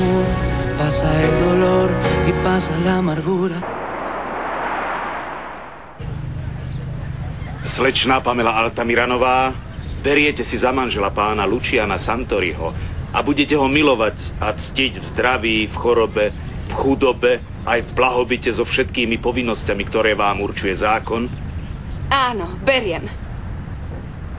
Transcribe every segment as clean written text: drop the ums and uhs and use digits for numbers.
amor, pasa el dolor y pasa la amargura. Slečná Pamela Altamiranová, beriete si za manžela pána Luciana Santoriho a budete ho milovať a ctiť v zdraví, v chorobe, v chudobe, aj v blahobite so všetkými povinnosťami, ktoré vám určuje zákon? Áno, beriem.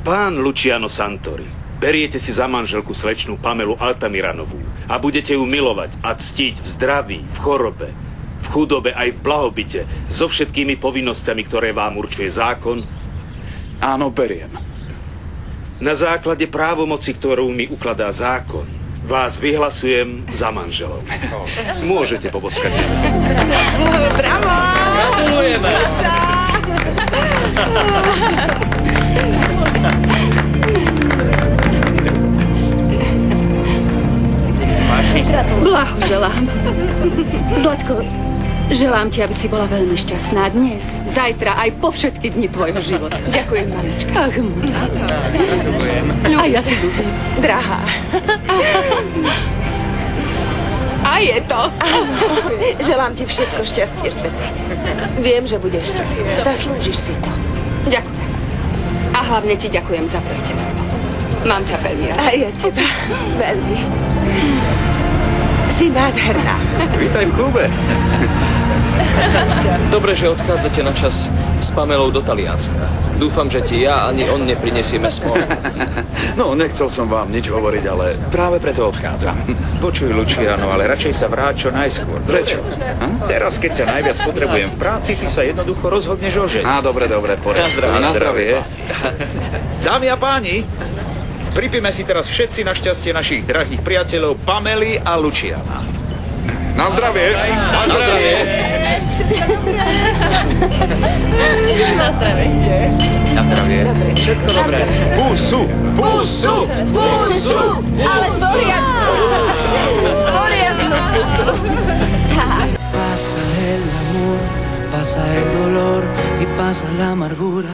Pán Luciano Santori, beriete si za manželku slečnú Pamelu Altamiranovú a budete ju milovať a ctiť v zdraví, v chorobe, v chudobe, aj v blahobite so všetkými povinnosťami, ktoré vám určuje zákon? Áno, beriem. Na základe právomoci, ktorú mi ukladá zákon, vás vyhlasujem za manželov. Môžete poboskať nevestu. Bravo! Gratulujeme! Nech sa páči. Blahoželám. Zlatko, želám ti, aby si bola veľmi šťastná dnes, zajtra, aj po všetky dni tvojho života. Ďakujem, mamička. Ach, moja. Gratulujem. A ja ti ľúbim, drahá. A je to. Želám ti všetko šťastie sveta. Viem, že budeš šťastná. Zaslúžiš si to. Ďakujem. A hlavne ti ďakujem za priateľstvo. Mám ťa veľmi rada. A ja teba veľmi. Si nádherná. Vítaj v klube. Dobre, že odchádzate na čas s Pamelou do Talianska. Dúfam, že ti ja ani on neprinesieme smolu. No, nechcel som vám nič hovoriť, ale práve preto odchádzam. Počuj, Luciano, ale radšej sa vráť čo najskôr. Prečo? Teraz, keď ťa najviac potrebujem v práci, ty sa jednoducho rozhodneš oženiť. Á, dobre, poriadku. Na zdravie. Dámy a páni, pripíme si teraz všetci na šťastie našich drahých priateľov Pamely a Luciana. Na zdravie. Na zdravie. Na zdravie. Na zdravie. Dobre, všetko dobré. Pusu, pusu, pusu. Ale poriadnu. Poriadnu pusu. Pasa el amor, pasa el dolor y pasa la amargura.